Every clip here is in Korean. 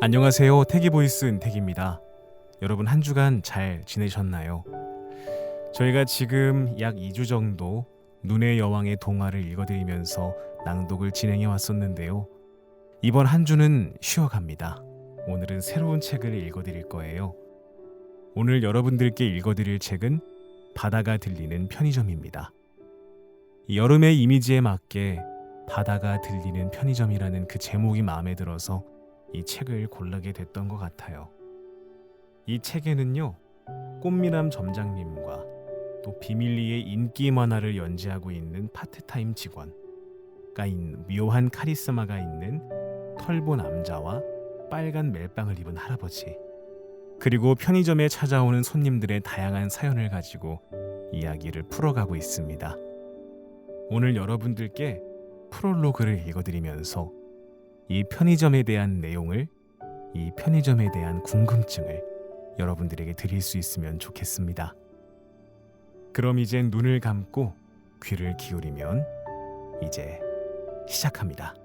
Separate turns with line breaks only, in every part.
안녕하세요. 태기보이스 은택입니다. 여러분 한 주간 잘 지내셨나요? 저희가 지금 약 2주 정도 눈의 여왕의 동화를 읽어드리면서 낭독을 진행해 왔었는데요. 이번 한 주는 쉬어갑니다. 오늘은 새로운 책을 읽어드릴 거예요. 오늘 여러분들께 읽어드릴 책은 바다가 들리는 편의점입니다. 여름의 이미지에 맞게 바다가 들리는 편의점이라는 그 제목이 마음에 들어서 이 책을 고르게 됐던 것 같아요. 이 책에는요, 꽃미남 점장님과 또 비밀리에 인기 만화를 연재하고 있는 파트타임 직원가 있는 묘한 카리스마가 있는 털보 남자와 빨간 멜빵을 입은 할아버지, 그리고 편의점에 찾아오는 손님들의 다양한 사연을 가지고 이야기를 풀어가고 있습니다. 오늘 여러분들께 프롤로그를 읽어드리면서 이 편의점에 대한 내용을, 이 편의점에 대한 궁금증을 여러분들에게 드릴 수 있으면 좋겠습니다. 그럼 이제 눈을 감고 귀를 기울이면 이제 시작합니다.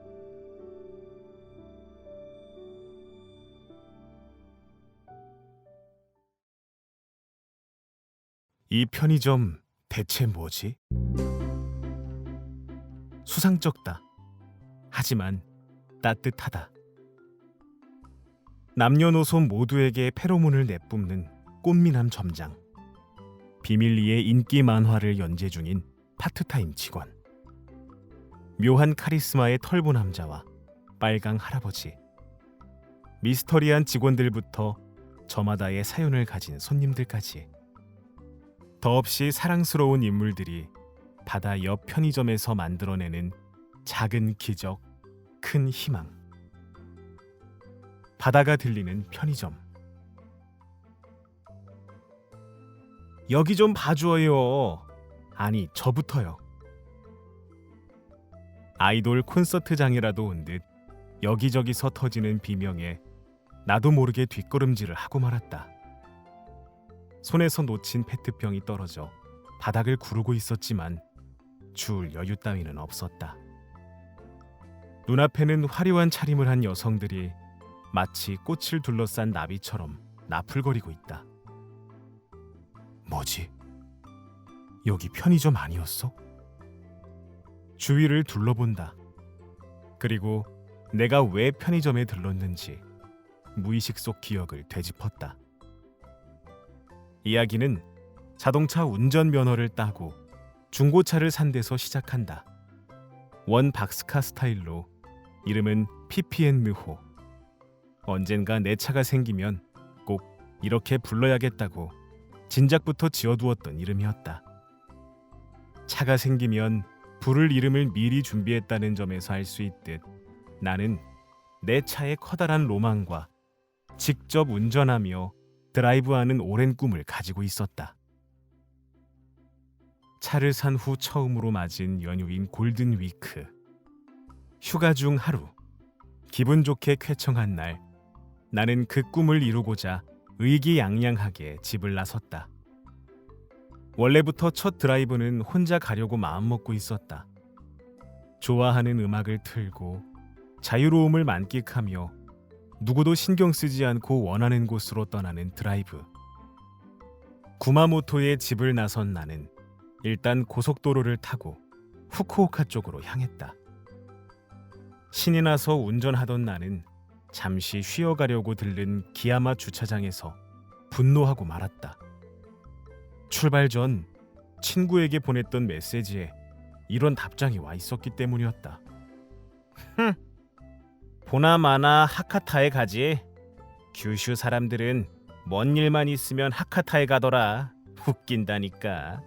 이 편의점 대체 뭐지? 수상쩍다. 하지만 따뜻하다. 남녀노소 모두에게 페로몬을 내뿜는 꽃미남 점장, 비밀리에 인기 만화를 연재 중인 파트타임 직원, 묘한 카리스마의 털보 남자와 빨강 할아버지, 미스터리한 직원들부터 저마다의 사연을 가진 손님들까지 더없이 사랑스러운 인물들이 바다 옆 편의점에서 만들어내는 작은 기적, 큰 희망. 바다가 들리는 편의점. 여기 좀 봐줘요. 아니, 저부터요. 아이돌 콘서트장이라도 온 듯 여기저기서 터지는 비명에 나도 모르게 뒷걸음질을 하고 말았다. 손에서 놓친 페트병이 떨어져 바닥을 구르고 있었지만 주울 여유 따위는 없었다. 눈앞에는 화려한 차림을 한 여성들이 마치 꽃을 둘러싼 나비처럼 나풀거리고 있다. 뭐지? 여기 편의점 아니었어? 주위를 둘러본다. 그리고 내가 왜 편의점에 들렀는지 무의식 속 기억을 되짚었다. 이야기는 자동차 운전면허를 따고 중고차를 산 데서 시작한다. 원 박스카 스타일로 이름은 PPN 느호. 언젠가 내 차가 생기면 꼭 이렇게 불러야겠다고 진작부터 지어두었던 이름이었다. 차가 생기면 부를 이름을 미리 준비했다는 점에서 알 수 있듯 나는 내 차의 커다란 로망과 직접 운전하며 드라이브하는 오랜 꿈을 가지고 있었다. 차를 산 후 처음으로 맞은 연휴인 골든 위크. 휴가 중 하루, 기분 좋게 쾌청한 날, 나는 그 꿈을 이루고자 의기양양하게 집을 나섰다. 원래부터 첫 드라이브는 혼자 가려고 마음먹고 있었다. 좋아하는 음악을 틀고 자유로움을 만끽하며 누구도 신경 쓰지 않고 원하는 곳으로 떠나는 드라이브. 구마모토에 집을 나선 나는 일단 고속도로를 타고 후쿠오카 쪽으로 향했다. 신이 나서 운전하던 나는 잠시 쉬어가려고 들른 기야마 주차장에서 분노하고 말았다. 출발 전 친구에게 보냈던 메시지에 이런 답장이 와 있었기 때문이었다. 보나마나 하카타에 가지. 규슈 사람들은 먼 일만 있으면 하카타에 가더라. 웃긴다니까.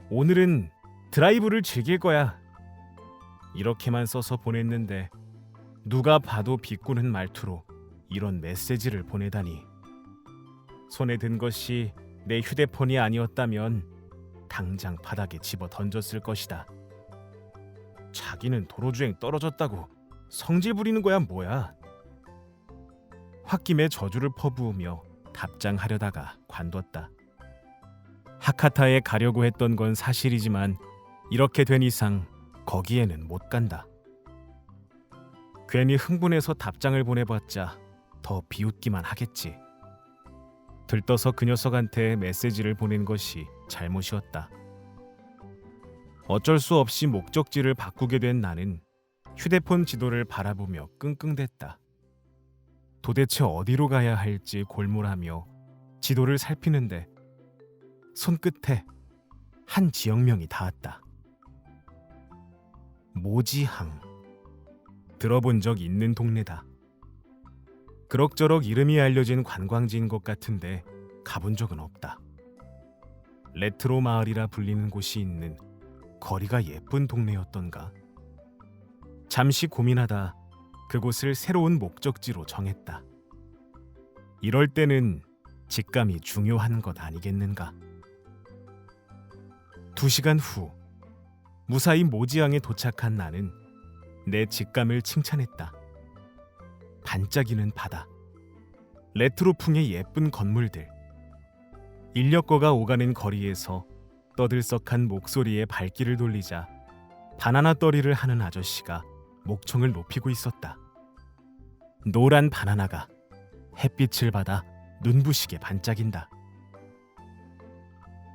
오늘은 드라이브를 즐길 거야. 이렇게만 써서 보냈는데 누가 봐도 비꼬는 말투로 이런 메시지를 보내다니. 손에 든 것이 내 휴대폰이 아니었다면 당장 바닥에 집어 던졌을 것이다. 자기는 도로주행 떨어졌다고 성질 부리는 거야 뭐야. 홧김에 저주를 퍼부으며 답장하려다가 관뒀다. 하카타에 가려고 했던 건 사실이지만 이렇게 된 이상 거기에는 못 간다. 괜히 흥분해서 답장을 보내봤자 더 비웃기만 하겠지. 들떠서 그 녀석한테 메시지를 보낸 것이 잘못이었다. 어쩔 수 없이 목적지를 바꾸게 된 나는 휴대폰 지도를 바라보며 끙끙댔다. 도대체 어디로 가야 할지 골몰하며 지도를 살피는데 손끝에 한 지역명이 닿았다. 모지항. 들어본 적 있는 동네다. 그럭저럭 이름이 알려진 관광지인 것 같은데 가본 적은 없다. 레트로 마을이라 불리는 곳이 있는 거리가 예쁜 동네였던가. 잠시 고민하다 그곳을 새로운 목적지로 정했다. 이럴 때는 직감이 중요한 것 아니겠는가. 2시간 후 무사히 모지항에 도착한 나는 내 직감을 칭찬했다. 반짝이는 바다, 레트로풍의 예쁜 건물들, 인력거가 오가는 거리에서 떠들썩한 목소리에 발길을 돌리자 바나나 떨이를 하는 아저씨가 목청을 높이고 있었다. 노란 바나나가 햇빛을 받아 눈부시게 반짝인다.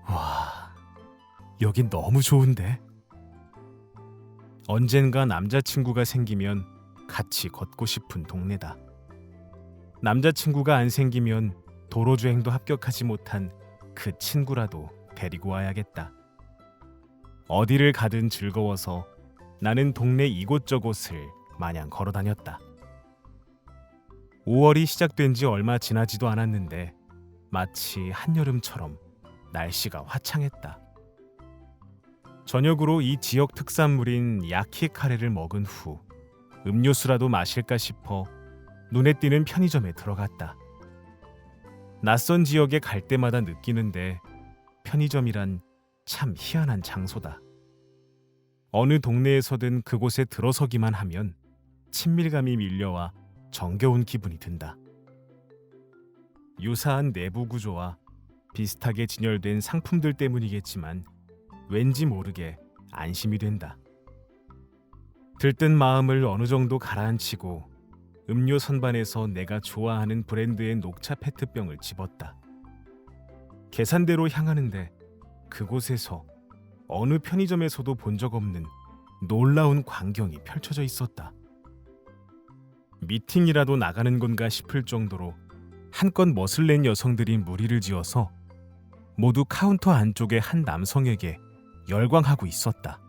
와, 여긴 너무 좋은데? 언젠가 남자친구가 생기면 같이 걷고 싶은 동네다. 남자친구가 안 생기면 도로주행도 합격하지 못한 그 친구라도 데리고 와야겠다. 어디를 가든 즐거워서 나는 동네 이곳저곳을 마냥 걸어다녔다. 5월이 시작된 지 얼마 지나지도 않았는데 마치 한여름처럼 날씨가 화창했다. 저녁으로 이 지역 특산물인 야키카레를 먹은 후 음료수라도 마실까 싶어 눈에 띄는 편의점에 들어갔다. 낯선 지역에 갈 때마다 느끼는데 편의점이란 참 희한한 장소다. 어느 동네에서든 그곳에 들어서기만 하면 친밀감이 밀려와 정겨운 기분이 든다. 유사한 내부 구조와 비슷하게 진열된 상품들 때문이겠지만 왠지 모르게 안심이 된다. 들뜬 마음을 어느 정도 가라앉히고 음료 선반에서 내가 좋아하는 브랜드의 녹차 페트병을 집었다. 계산대로 향하는데 그곳에서 어느 편의점에서도 본 적 없는 놀라운 광경이 펼쳐져 있었다. 미팅이라도 나가는 건가 싶을 정도로 한껏 멋을 낸 여성들이 무리를 지어서 모두 카운터 안쪽의 한 남성에게 열광하고 있었다.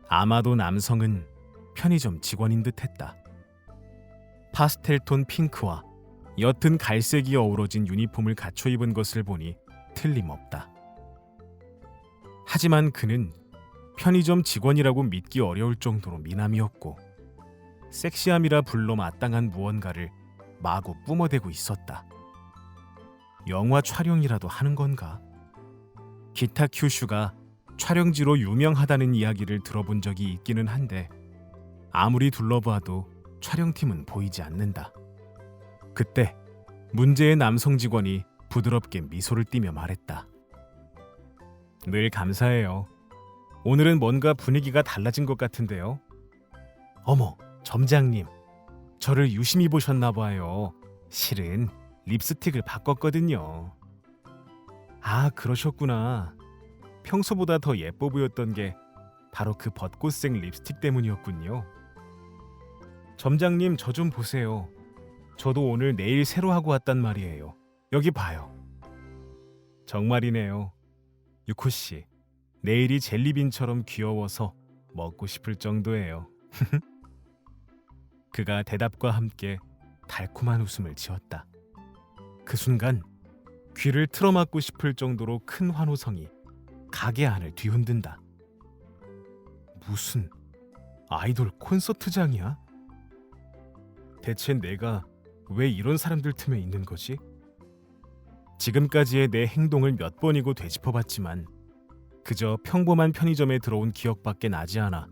아마도 남성은 편의점 직원인 듯했다. 파스텔톤 핑크와 옅은 갈색이 어우러진 유니폼을 갖춰 입은 것을 보니 틀림없다. 하지만 그는 편의점 직원이라고 믿기 어려울 정도로 미남이었고 섹시함이라 불러 마땅한 무언가를 마구 뿜어대고 있었다. 영화 촬영이라도 하는 건가? 기타 큐슈가 촬영지로 유명하다는 이야기를 들어본 적이 있기는 한데 아무리 둘러봐도 촬영팀은 보이지 않는다. 그때 문제의 남성 직원이 부드럽게 미소를 띠며 말했다. 늘 감사해요. 오늘은 뭔가 분위기가 달라진 것 같은데요. 어머, 점장님. 저를 유심히 보셨나 봐요. 실은 립스틱을 바꿨거든요. 아, 그러셨구나. 평소보다 더 예뻐 보였던 게 바로 그 벚꽃색 립스틱 때문이었군요. 점장님, 저 좀 보세요. 저도 오늘 네일 새로 하고 왔단 말이에요. 여기 봐요. 정말이네요. 유코씨, 네일이 젤리빈처럼 귀여워서 먹고 싶을 정도예요. 그가 대답과 함께 달콤한 웃음을 지었다. 그 순간 귀를 틀어막고 싶을 정도로 큰 환호성이 가게 안을 뒤흔든다. 무슨 아이돌 콘서트장이야? 대체 내가 왜 이런 사람들 틈에 있는 거지? 지금까지의 내 행동을 몇 번이고 되짚어봤지만 그저 평범한 편의점에 들어온 기억밖에 나지 않아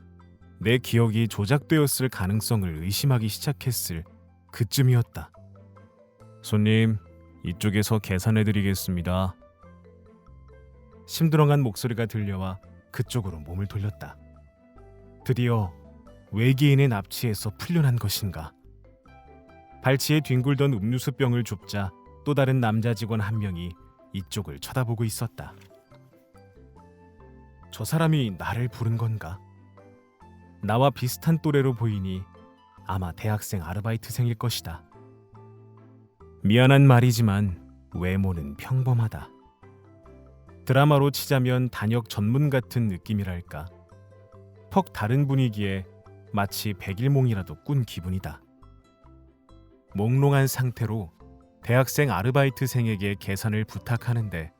내 기억이 조작되었을 가능성을 의심하기 시작했을 그쯤이었다. 손님, 이쪽에서 계산해드리겠습니다. 심드렁한 목소리가 들려와 그쪽으로 몸을 돌렸다. 드디어 외계인의 납치에서 풀려난 것인가. 발치에 뒹굴던 음료수병을 줍자 또 다른 남자 직원 한 명이 이쪽을 쳐다보고 있었다. 저 사람이 나를 부른 건가? 나와 비슷한 또래로 보이니 아마 대학생 아르바이트생일 것이다. 미안한 말이지만 외모는 평범하다. 드라마로 치자면 단역 전문 같은 느낌이랄까. 퍽 다른 분위기에 마치 백일몽이라도 꾼 기분이다. 몽롱한 상태로 대학생 아르바이트생에게 계산을 부탁하는데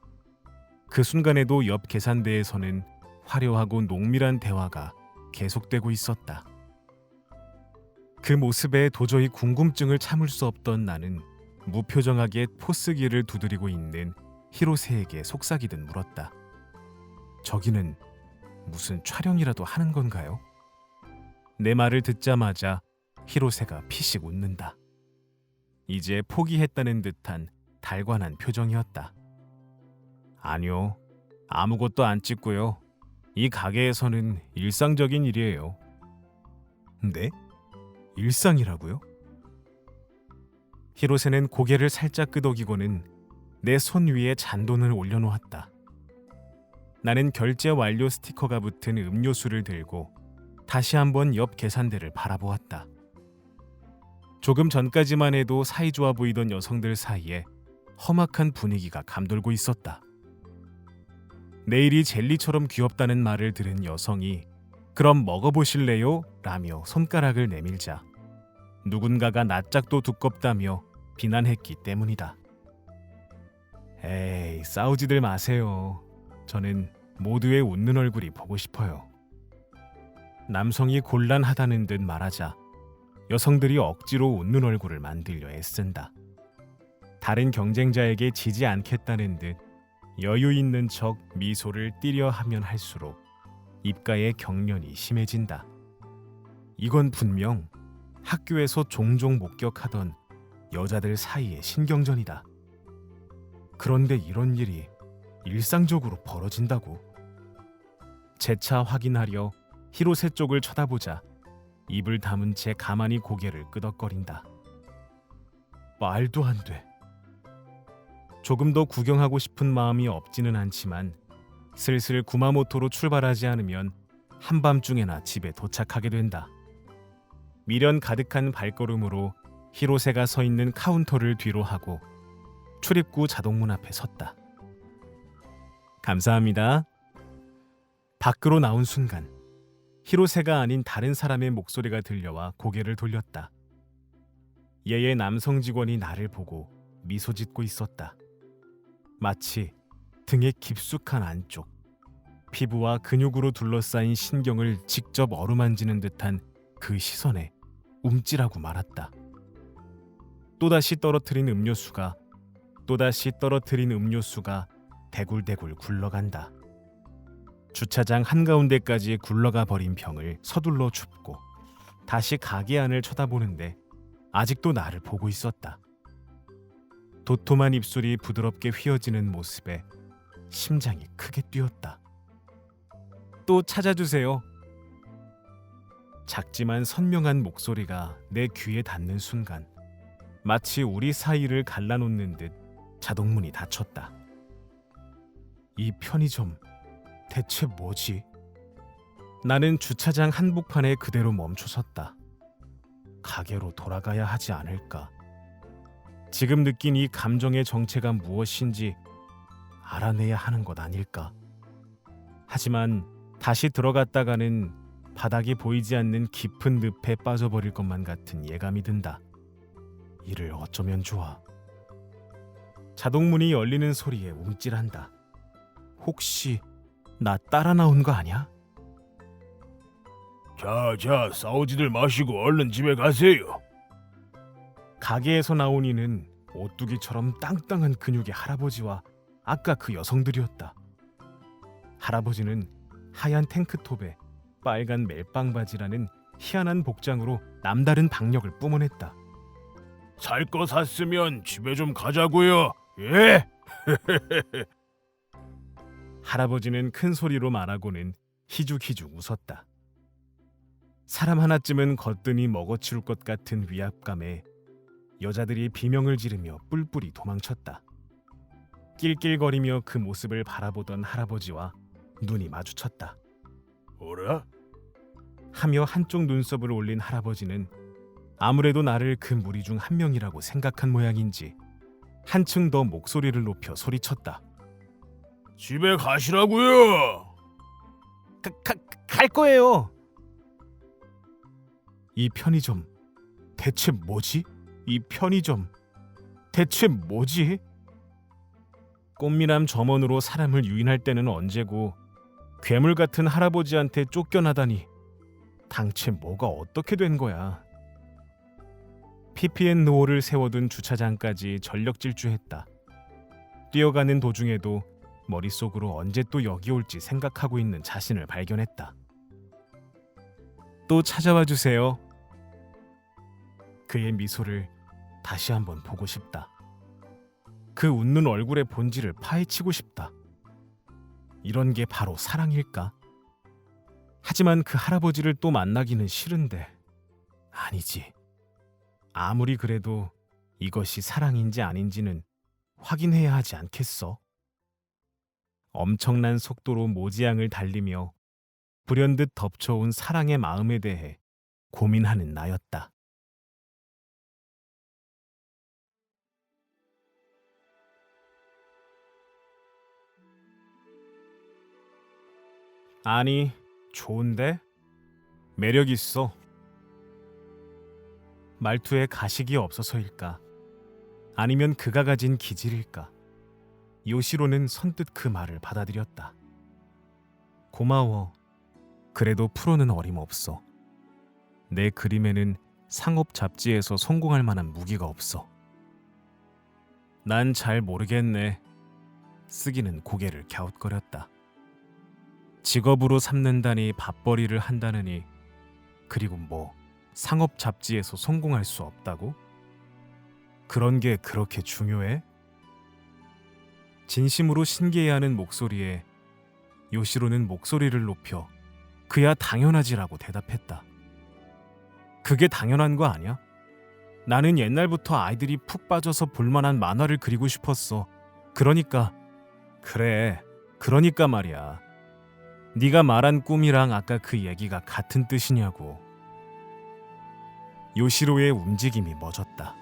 그 순간에도 옆 계산대에서는 화려하고 농밀한 대화가 계속되고 있었다. 그 모습에 도저히 궁금증을 참을 수 없던 나는 무표정하게 포스기를 두드리고 있는 히로세에게 속삭이듯 물었다. 저기는 무슨 촬영이라도 하는 건가요? 내 말을 듣자마자 히로세가 피식 웃는다. 이제 포기했다는 듯한 달관한 표정이었다. 아니요, 아무것도 안 찍고요. 이 가게에서는 일상적인 일이에요. 네? 일상이라고요? 히로세는 고개를 살짝 끄덕이고는 내 손 위에 잔돈을 올려놓았다. 나는 결제 완료 스티커가 붙은 음료수를 들고 다시 한번 옆 계산대를 바라보았다. 조금 전까지만 해도 사이좋아 보이던 여성들 사이에 험악한 분위기가 감돌고 있었다. 내일이 젤리처럼 귀엽다는 말을 들은 여성이 그럼 먹어보실래요? 라며 손가락을 내밀자 누군가가 낯짝도 두껍다며 비난했기 때문이다. 에이, 싸우지들 마세요. 저는 모두의 웃는 얼굴이 보고 싶어요. 남성이 곤란하다는 듯 말하자 여성들이 억지로 웃는 얼굴을 만들려 애쓴다. 다른 경쟁자에게 지지 않겠다는 듯 여유 있는 척 미소를 띠려 하면 할수록 입가의 경련이 심해진다. 이건 분명 학교에서 종종 목격하던 여자들 사이의 신경전이다. 그런데 이런 일이 일상적으로 벌어진다고? 재차 확인하려 히로세 쪽을 쳐다보자 입을 다문 채 가만히 고개를 끄덕거린다. 말도 안 돼. 조금 더 구경하고 싶은 마음이 없지는 않지만 슬슬 구마모토로 출발하지 않으면 한밤중에나 집에 도착하게 된다. 미련 가득한 발걸음으로 히로세가 서 있는 카운터를 뒤로 하고 출입구 자동문 앞에 섰다. 감사합니다. 밖으로 나온 순간 히로세가 아닌 다른 사람의 목소리가 들려와 고개를 돌렸다. 예의 남성 직원이 나를 보고 미소 짓고 있었다. 마치 등의 깊숙한 안쪽, 피부와 근육으로 둘러싸인 신경을 직접 어루만지는 듯한 그 시선에 움찔하고 말았다. 또다시 떨어뜨린 음료수가 대굴대굴 굴러간다. 주차장 한가운데까지 굴러가 버린 병을 서둘러 줍고 다시 가게 안을 쳐다보는데 아직도 나를 보고 있었다. 도톰한 입술이 부드럽게 휘어지는 모습에 심장이 크게 뛰었다. 또 찾아주세요. 작지만 선명한 목소리가 내 귀에 닿는 순간 마치 우리 사이를 갈라놓는 듯 자동문이 닫혔다. 이 편의점 대체 뭐지? 나는 주차장 한복판에 그대로 멈춰섰다. 가게로 돌아가야 하지 않을까? 지금 느낀 이 감정의 정체가 무엇인지 알아내야 하는 것 아닐까? 하지만 다시 들어갔다가는 바닥이 보이지 않는 깊은 늪에 빠져버릴 것만 같은 예감이 든다. 이를 어쩌면 좋아. 자동문이 열리는 소리에 움찔한다. 혹시 나 따라 나온 거 아니야?
자, 싸우지들 마시고 얼른 집에 가세요.
가게에서 나온 이는 오뚜기처럼 땅땅한 근육의 할아버지와 아까 그 여성들이었다. 할아버지는 하얀 탱크톱에 빨간 멜빵 바지라는 희한한 복장으로 남다른 박력을 뿜어냈다.
살 거 샀으면 집에 좀 가자고요. 예?
할아버지는 큰 소리로 말하고는 희죽희죽 웃었다. 사람 하나쯤은 거뜬히 먹어치울 것 같은 위압감에 여자들이 비명을 지르며 뿔뿔이 도망쳤다. 낄낄거리며 그 모습을 바라보던 할아버지와 눈이 마주쳤다.
어라?
하며 한쪽 눈썹을 올린 할아버지는 아무래도 나를 그 무리 중 한 명이라고 생각한 모양인지 한층 더 목소리를 높여 소리쳤다.
집에 가시라고요.
갈 거예요. 이 편의점 대체 뭐지? 이 편의점 대체 뭐지? 꽃미남 점원으로 사람을 유인할 때는 언제고 괴물 같은 할아버지한테 쫓겨나다니 당최 뭐가 어떻게 된 거야? PPN 노호를 세워둔 주차장까지 전력 질주했다. 뛰어가는 도중에도 머릿속으로 언제 또 여기 올지 생각하고 있는 자신을 발견했다. 또 찾아와 주세요. 그의 미소를 다시 한번 보고 싶다. 그 웃는 얼굴의 본질을 파헤치고 싶다. 이런 게 바로 사랑일까? 하지만 그 할아버지를 또 만나기는 싫은데. 아니지. 아무리 그래도 이것이 사랑인지 아닌지는 확인해야 하지 않겠어? 엄청난 속도로 모지양을 달리며 불현듯 덮쳐온 사랑의 마음에 대해 고민하는 나였다. 아니, 좋은데? 매력 있어. 말투에 가식이 없어서일까? 아니면 그가 가진 기질일까? 요시로는 선뜻 그 말을 받아들였다. 고마워. 그래도 프로는 어림없어. 내 그림에는 상업 잡지에서 성공할 만한 무기가 없어. 난 잘 모르겠네. 쓰기는 고개를 갸웃거렸다. 직업으로 삼는다니 밥벌이를 한다느니, 그리고 뭐 상업 잡지에서 성공할 수 없다고? 그런 게 그렇게 중요해? 진심으로 신기해하는 목소리에 요시로는 목소리를 높여 그야 당연하지라고 대답했다. 그게 당연한 거 아니야? 나는 옛날부터 아이들이 푹 빠져서 볼만한 만화를 그리고 싶었어. 그러니까 말이야. 네가 말한 꿈이랑 아까 그 얘기가 같은 뜻이냐고. 요시로의 움직임이 멎었다.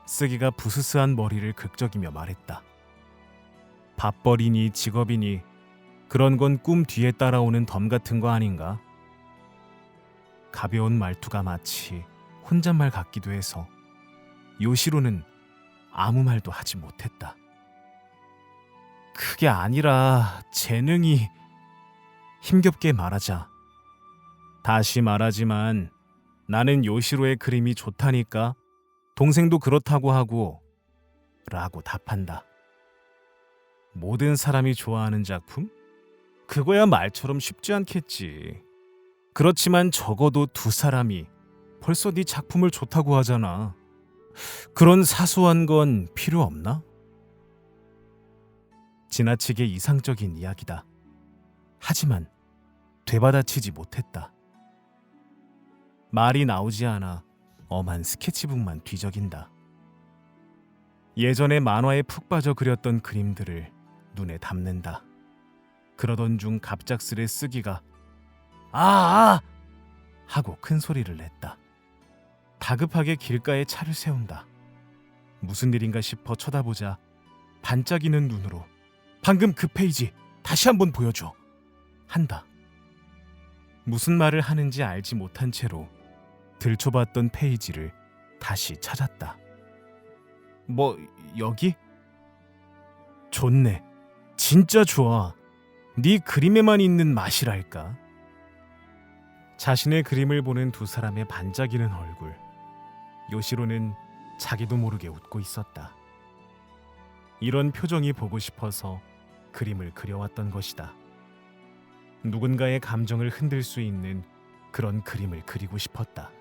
쓰기가 부스스한 머리를 긁적이며 말했다. 밥벌이니 직업이니 그런 건 꿈 뒤에 따라오는 덤 같은 거 아닌가? 가벼운 말투가 마치 혼잣말 같기도 해서 요시로는 아무 말도 하지 못했다. 그게 아니라 재능이... 힘겹게 말하자. 다시 말하지만 나는 요시로의 그림이 좋다니까. 동생도 그렇다고 하고 라고 답한다. 모든 사람이 좋아하는 작품? 그거야 말처럼 쉽지 않겠지. 그렇지만 적어도 두 사람이 벌써 네 작품을 좋다고 하잖아. 그런 사소한 건 필요 없나? 지나치게 이상적인 이야기다. 하지만 되받아치지 못했다. 말이 나오지 않아 엄한 스케치북만 뒤적인다. 예전에 만화에 푹 빠져 그렸던 그림들을 눈에 담는다. 그러던 중 갑작스레 쓰기가 하고 큰 소리를 냈다. 다급하게 길가에 차를 세운다. 무슨 일인가 싶어 쳐다보자 반짝이는 눈으로 방금 그 페이지 다시 한번 보여줘 한다. 무슨 말을 하는지 알지 못한 채로 들춰봤던 페이지를 다시 찾았다. 뭐 여기? 좋네. 진짜 좋아. 네 그림에만 있는 맛이랄까. 자신의 그림을 보는 두 사람의 반짝이는 얼굴. 요시로는 자기도 모르게 웃고 있었다. 이런 표정이 보고 싶어서 그림을 그려왔던 것이다. 누군가의 감정을 흔들 수 있는 그런 그림을 그리고 싶었다.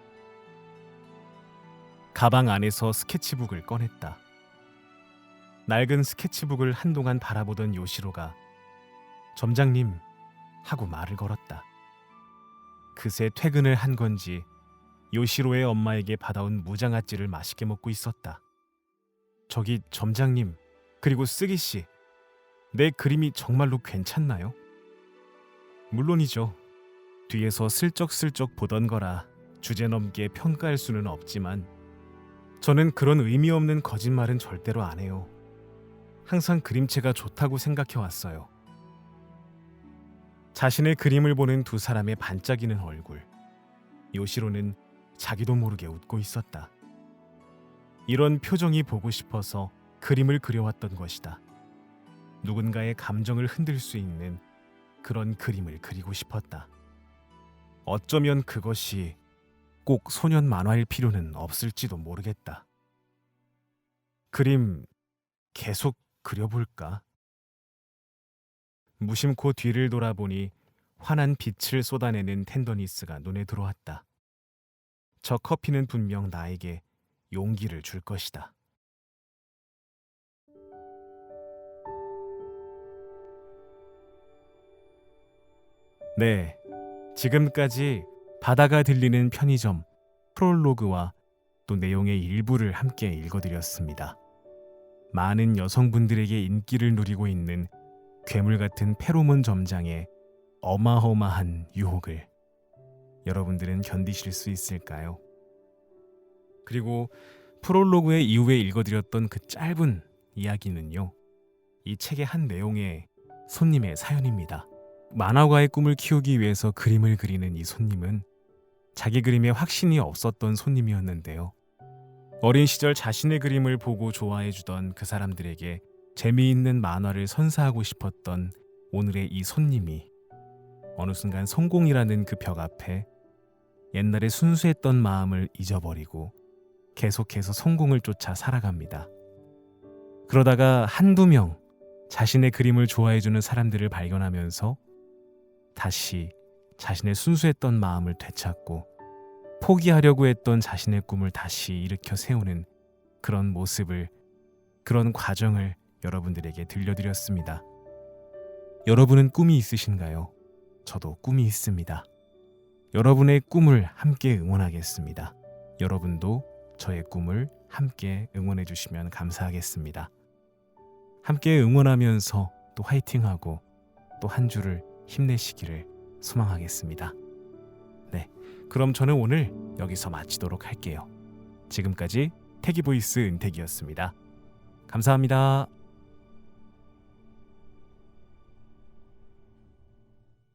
가방 안에서 스케치북을 꺼냈다. 낡은 스케치북을 한동안 바라보던 요시로가 점장님 하고 말을 걸었다. 그새 퇴근을 한 건지 요시로의 엄마에게 받아온 무장아찌를 맛있게 먹고 있었다. 저기 점장님, 그리고 쓰기 씨, 내 그림이 정말로 괜찮나요? 물론이죠. 뒤에서 슬쩍슬쩍 보던 거라 주제넘게 평가할 수는 없지만 저는 그런 의미 없는 거짓말은 절대로 안 해요. 항상 그림체가 좋다고 생각해 왔어요. 자신의 그림을 보는 두 사람의 반짝이는 얼굴. 요시로는 자기도 모르게 웃고 있었다. 이런 표정이 보고 싶어서 그림을 그려왔던 것이다. 누군가의 감정을 흔들 수 있는 그런 그림을 그리고 싶었다. 어쩌면 그것이 꼭 소년 만화일 필요는 없을지도 모르겠다. 그림 계속 그려볼까? 무심코 뒤를 돌아보니 환한 빛을 쏟아내는 텐더니스가 눈에 들어왔다. 저 커피는 분명 나에게 용기를 줄 것이다. 네, 지금까지 바다가 들리는 편의점 프롤로그와 또 내용의 일부를 함께 읽어드렸습니다. 많은 여성분들에게 인기를 누리고 있는 괴물 같은 페로몬 점장의 어마어마한 유혹을 여러분들은 견디실 수 있을까요? 그리고 프롤로그의 이후에 읽어드렸던 그 짧은 이야기는요, 이 책의 한 내용의 손님의 사연입니다. 만화가의 꿈을 키우기 위해서 그림을 그리는 이 손님은 자기 그림에 확신이 없었던 손님이었는데요. 어린 시절 자신의 그림을 보고 좋아해주던 그 사람들에게 재미있는 만화를 선사하고 싶었던 오늘의 이 손님이 어느 순간 성공이라는 그 벽 앞에 옛날에 순수했던 마음을 잊어버리고 계속해서 성공을 쫓아 살아갑니다. 그러다가 한두 명 자신의 그림을 좋아해주는 사람들을 발견하면서 다시 자신의 순수했던 마음을 되찾고 포기하려고 했던 자신의 꿈을 다시 일으켜 세우는 그런 모습을, 그런 과정을 여러분들에게 들려드렸습니다. 여러분은 꿈이 있으신가요? 저도 꿈이 있습니다. 여러분의 꿈을 함께 응원하겠습니다. 여러분도 저의 꿈을 함께 응원해 주시면 감사하겠습니다. 함께 응원하면서 또 화이팅하고 또 한 주를 힘내시기를 소망하겠습니다. 네, 그럼 저는 오늘 여기서 마치도록 할게요. 지금까지 태기보이스 은택이었습니다. 감사합니다.